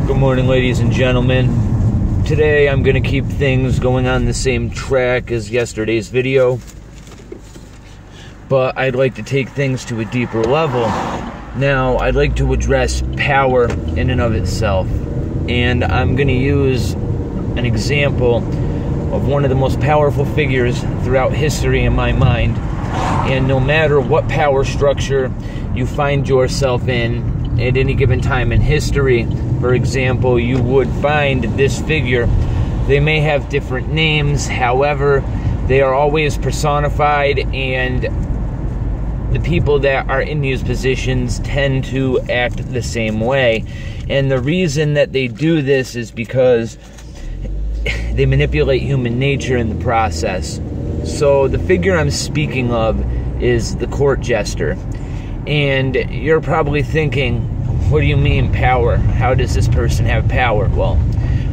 Good morning, ladies and gentlemen. Today I'm going to keep things going on the same track as yesterday's video, but I'd like to take things to a deeper level. Now, I'd like to address power in and of itself, and I'm going to use an example of one of the most powerful figures throughout history in my mind. And no matter what power structure you find yourself in at any given time in history, for example, you would find this figure. They may have different names, however, they are always personified, and the people that are in these positions tend to act the same way. And the reason that they do this is because they manipulate human nature in the process. So the figure I'm speaking of is the court jester. And you're probably thinking, what do you mean power? How does this person have power? Well,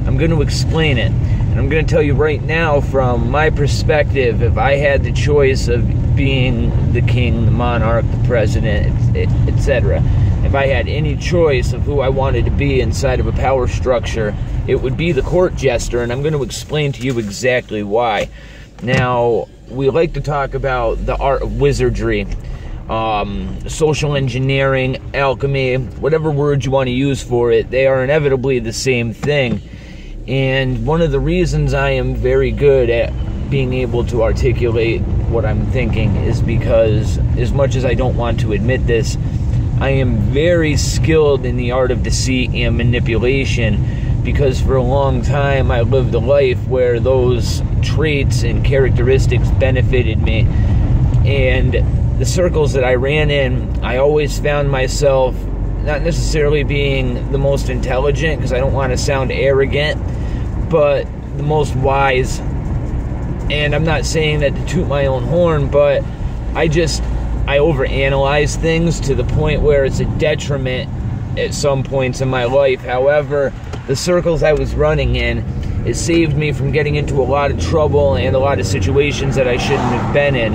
I'm going to explain it. And I'm going to tell you right now, from my perspective, if I had the choice of being the king, the monarch, the president, etc., if I had any choice of who I wanted to be inside of a power structure, it would be the court jester, and I'm going to explain to you exactly why. Now, we like to talk about the art of wizardry, social engineering, alchemy, whatever words you want to use for it, they are inevitably the same thing. And one of the reasons I am very good at being able to articulate what I'm thinking is because, as much as I don't want to admit this, I am very skilled in the art of deceit and manipulation, because for a long time I lived a life where those traits and characteristics benefited me. And the circles that I ran in, I always found myself not necessarily being the most intelligent, because I don't want to sound arrogant, but the most wise. And I'm not saying that to toot my own horn, but I overanalyze things to the point where it's a detriment at some points in my life. However, the circles I was running in, it saved me from getting into a lot of trouble and a lot of situations that I shouldn't have been in.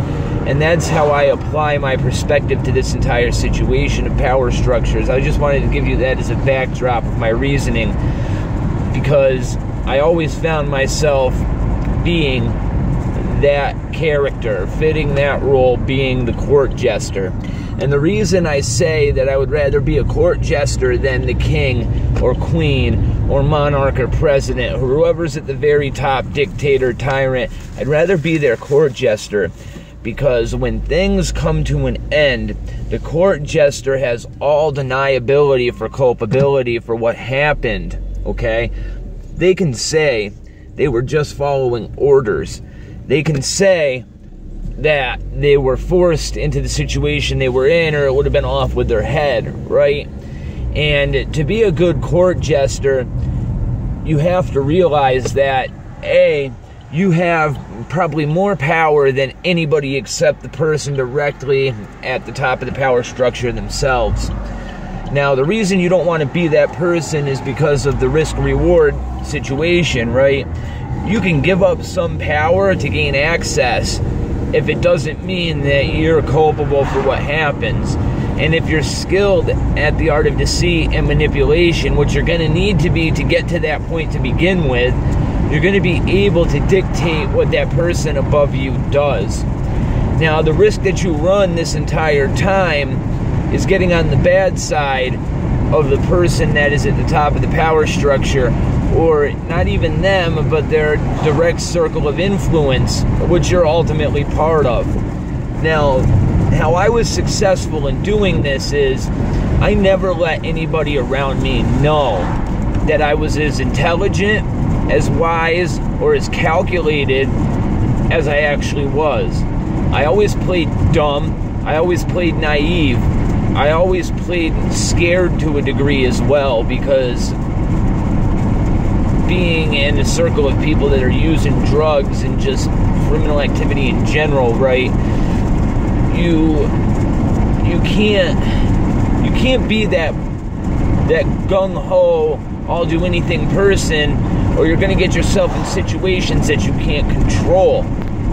And that's how I apply my perspective to this entire situation of power structures. I just wanted to give you that as a backdrop of my reasoning, because I always found myself being that character, fitting that role, being the court jester. And the reason I say that I would rather be a court jester than the king or queen or monarch or president, or whoever's at the very top, dictator, tyrant, I'd rather be their court jester. Because when things come to an end, the court jester has all deniability for culpability for what happened, okay? They can say they were just following orders. They can say that they were forced into the situation they were in, or it would have been off with their head, right? And to be a good court jester, you have to realize that, A, you have probably more power than anybody except the person directly at the top of the power structure themselves. Now, the reason you don't want to be that person is because of the risk-reward situation, right? You can give up some power to gain access if it doesn't mean that you're culpable for what happens. And if you're skilled at the art of deceit and manipulation, which you're going to need to be to get to that point to begin with, you're going to be able to dictate what that person above you does. Now, the risk that you run this entire time is getting on the bad side of the person that is at the top of the power structure, or not even them, but their direct circle of influence, which you're ultimately part of. Now, how I was successful in doing this is I never let anybody around me know that I was as intelligent, as wise, or as calculated as I actually was. I always played dumb. I always played naive. I always played scared to a degree as well, because being in a circle of people that are using drugs and just criminal activity in general, right? You can't be that gung-ho, I'll do anything person, or you're going to get yourself in situations that you can't control,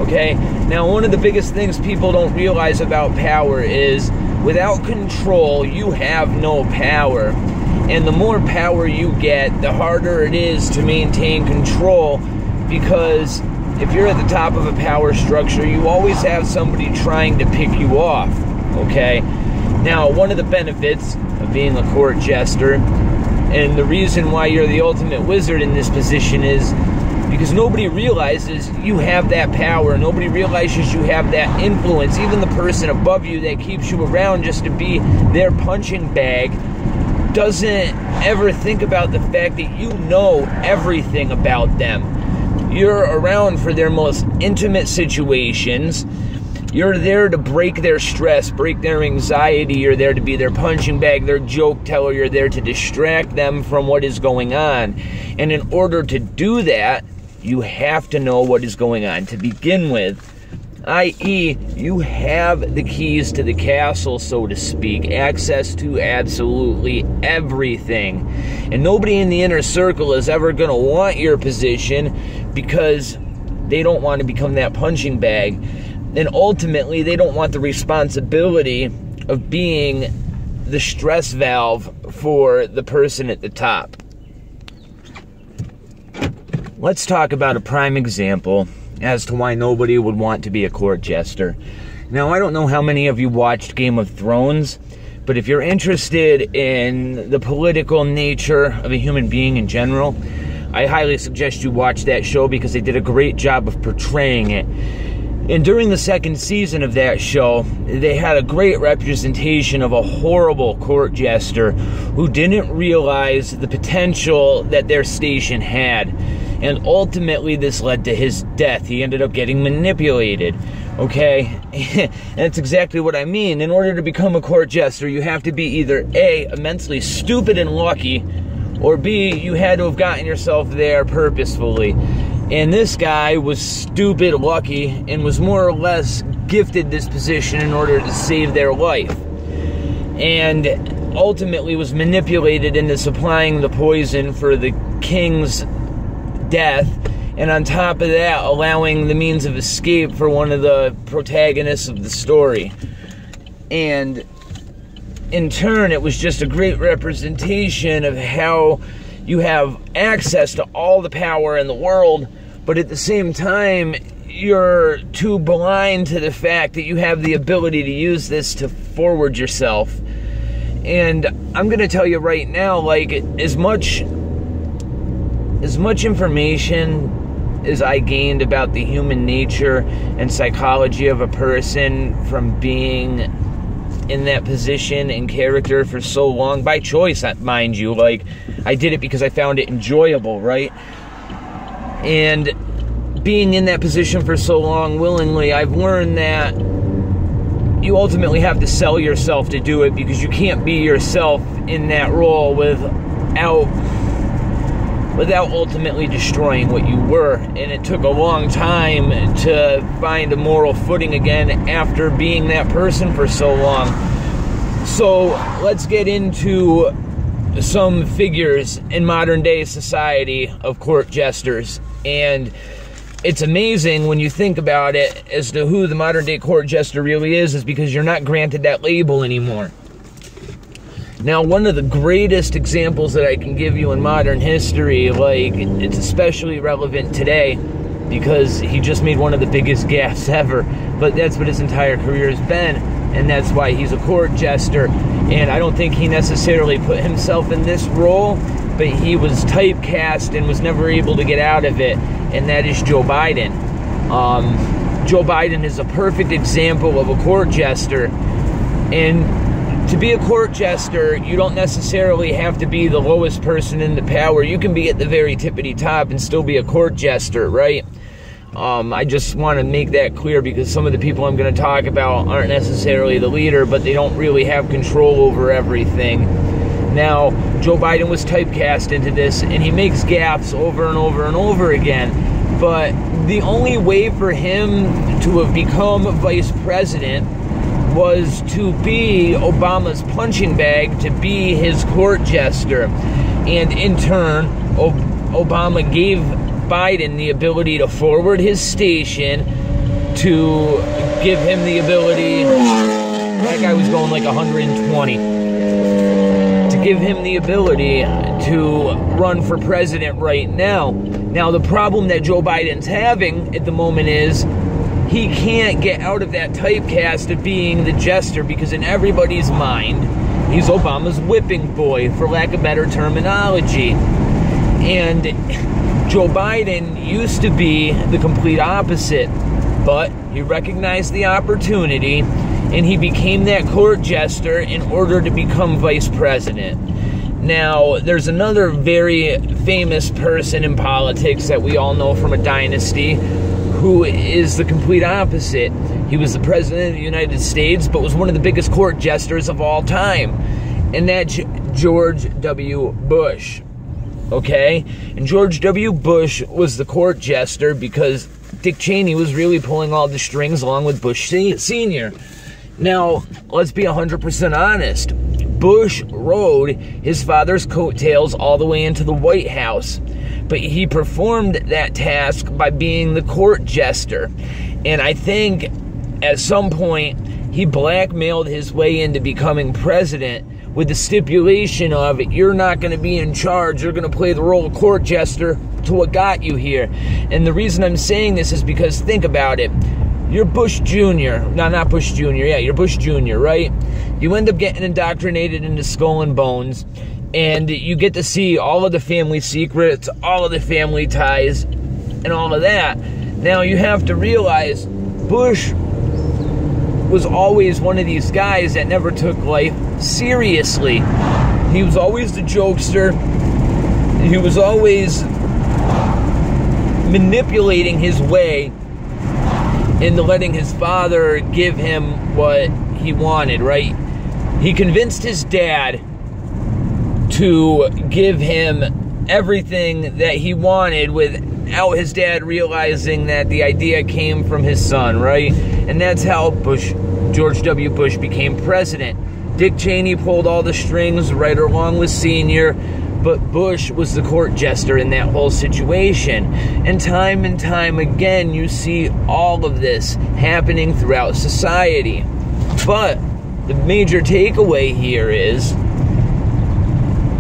okay? Now, one of the biggest things people don't realize about power is without control, you have no power. And the more power you get, the harder it is to maintain control, because if you're at the top of a power structure, you always have somebody trying to pick you off, okay? Now, one of the benefits of being a court jester, and the reason why you're the ultimate wizard in this position, is because nobody realizes you have that power. Nobody realizes you have that influence. Even the person above you that keeps you around just to be their punching bag doesn't ever think about the fact that you know everything about them. You're around for their most intimate situations. You're there to break their stress, break their anxiety. You're there to be their punching bag, their joke teller. You're there to distract them from what is going on. And in order to do that, you have to know what is going on to begin with. I.e., you have the keys to the castle, so to speak, access to absolutely everything. And nobody in the inner circle is ever going to want your position, because they don't want to become that punching bag. And ultimately, they don't want the responsibility of being the stress valve for the person at the top. Let's talk about a prime example as to why nobody would want to be a court jester. Now, I don't know how many of you watched Game of Thrones, but if you're interested in the political nature of a human being in general, I highly suggest you watch that show, because they did a great job of portraying it. And during the second season of that show, they had a great representation of a horrible court jester who didn't realize the potential that their station had. And ultimately, this led to his death. He ended up getting manipulated, okay? And that's exactly what I mean. In order to become a court jester, you have to be either A, immensely stupid and lucky, or B, you had to have gotten yourself there purposefully. And this guy was stupid lucky and was more or less gifted this position in order to save their life. And ultimately was manipulated into supplying the poison for the king's death, and on top of that, allowing the means of escape for one of the protagonists of the story. And in turn, it was just a great representation of how you have access to all the power in the world, but at the same time, you're too blind to the fact that you have the ability to use this to forward yourself. And I'm going to tell you right now, like, as much information as I gained about the human nature and psychology of a person from being in that position and character for so long, by choice, mind you, like, I did it because I found it enjoyable, right? And being in that position for so long willingly, I've learned that you ultimately have to sell yourself to do it, because you can't be yourself in that role without ultimately destroying what you were. And it took a long time to find a moral footing again after being that person for so long. So let's get into some figures in modern day society of court jesters. And it's amazing when you think about it as to who the modern day court jester really is because you're not granted that label anymore. Now, one of the greatest examples that I can give you in modern history, like, it's especially relevant today because he just made one of the biggest gaffes ever, but that's what his entire career has been, and that's why he's a court jester. And I don't think he necessarily put himself in this role, but he was typecast and was never able to get out of it, and that is Joe Biden. Joe Biden is a perfect example of a court jester, and to be a court jester, you don't necessarily have to be the lowest person in the power. You can be at the very tippity top and still be a court jester, right? I just want to make that clear because some of the people I'm going to talk about aren't necessarily the leader, but they don't really have control over everything. Now, Joe Biden was typecast into this, and he makes gaffes over and over and over again. But the only way for him to have become vice president was to be Obama's punching bag, to be his court jester. And in turn, Obama gave Biden the ability to forward his station, to give him the ability, that guy was going like 120, to give him the ability to run for president right now. Now, the problem that Joe Biden's having at the moment is he can't get out of that typecast of being the Jester, because in everybody's mind, he's Obama's whipping boy, for lack of better terminology. And Joe Biden used to be the complete opposite, but he recognized the opportunity and he became that court jester in order to become vice president. Now, there's another very famous person in politics that we all know from a dynasty who is the complete opposite. He was the president of the United States, but was one of the biggest court jesters of all time, and that's George W. Bush. Okay? And George W. Bush was the court jester because Dick Cheney was really pulling all the strings along with Bush Sr. Now, let's be 100% honest. Bush rode his father's coattails all the way into the White House, but he performed that task by being the court jester. And I think at some point he blackmailed his way into becoming president with the stipulation of, you're not going to be in charge, you're going to play the role of court jester to what got you here. And the reason I'm saying this is because, think about it. You're Bush Jr. No, not Bush Jr. Yeah, you're Bush Jr., right? You end up getting indoctrinated into Skull and Bones, and you get to see all of the family secrets, all of the family ties, and all of that. Now, you have to realize Bush was always one of these guys that never took life seriously. He was always the jokester. He was always manipulating his way into letting his father give him what he wanted, right? He convinced his dad to give him everything that he wanted without his dad realizing that the idea came from his son, right? And that's how George W. Bush became president. Dick Cheney pulled all the strings right along with Sr., but Bush was the court jester in that whole situation. And time again, you see all of this happening throughout society. But the major takeaway here is,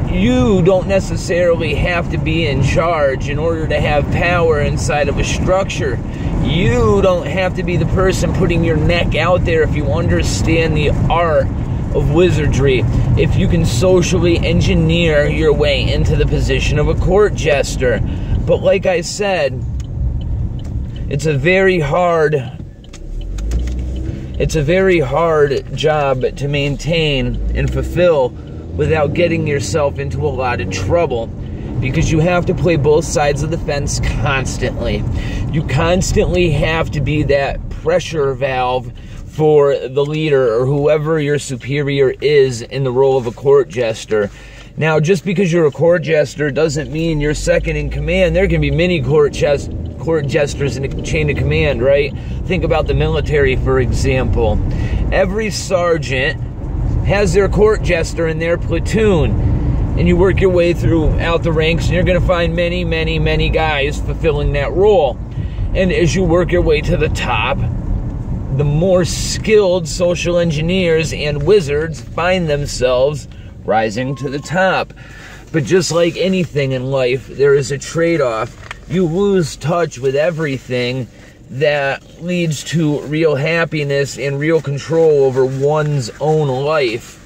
you don't necessarily have to be in charge in order to have power inside of a structure. You don't have to be the person putting your neck out there if you understand the art of wizardry, if you can socially engineer your way into the position of a court jester. But like I said, it's a very hard job to maintain and fulfill without getting yourself into a lot of trouble, because you have to play both sides of the fence constantly. You constantly have to be that pressure valve for the leader or whoever your superior is in the role of a court jester. Now, just because you're a court jester doesn't mean you're second in command. There can be many court jesters in a chain of command, right? Think about the military, for example. Every sergeant has their court jester in their platoon, and you work your way throughout the ranks, and you're going to find many guys fulfilling that role. And as you work your way to the top, the more skilled social engineers and wizards find themselves rising to the top. But just like anything in life, there is a trade-off. You lose touch with everything that leads to real happiness and real control over one's own life.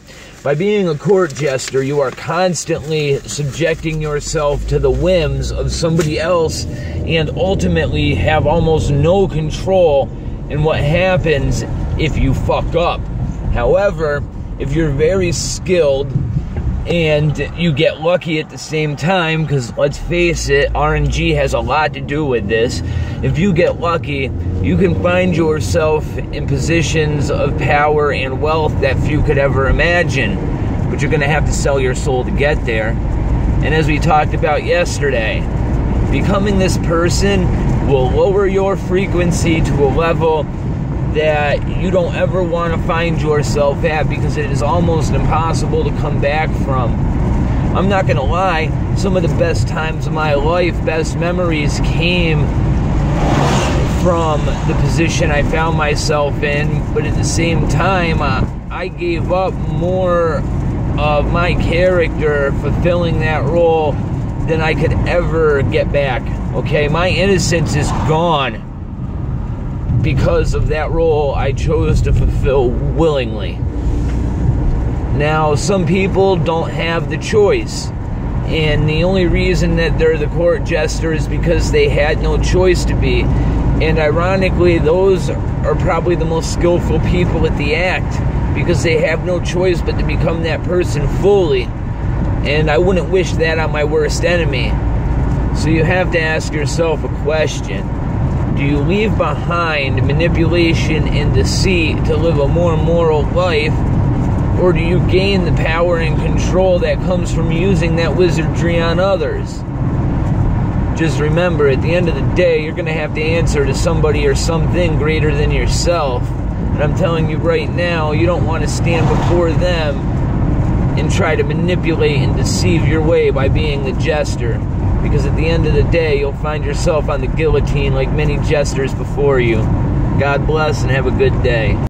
By being a court jester, you are constantly subjecting yourself to the whims of somebody else and ultimately have almost no control in what happens if you fuck up. However, if you're very skilled and you get lucky at the same time, because let's face it, RNG has a lot to do with this. If you get lucky, you can find yourself in positions of power and wealth that few could ever imagine, but you're going to have to sell your soul to get there. And as we talked about yesterday, becoming this person will lower your frequency to a level that you don't ever want to find yourself at, because it is almost impossible to come back from. I'm not going to lie, some of the best times of my life, best memories came from the position I found myself in, but at the same time, I gave up more of my character fulfilling that role than I could ever get back. Okay, my innocence is gone because of that role I chose to fulfill willingly. Now, some people don't have the choice, and the only reason that they're the court jester is because they had no choice to be. And ironically, those are probably the most skillful people at the act, because they have no choice but to become that person fully. And I wouldn't wish that on my worst enemy. So you have to ask yourself a question. Do you leave behind manipulation and deceit to live a more moral life? Or do you gain the power and control that comes from using that wizardry on others? Just remember, at the end of the day, you're going to have to answer to somebody or something greater than yourself. And I'm telling you right now, you don't want to stand before them and try to manipulate and deceive your way by being the jester. Because at the end of the day, you'll find yourself on the guillotine like many jesters before you. God bless and have a good day.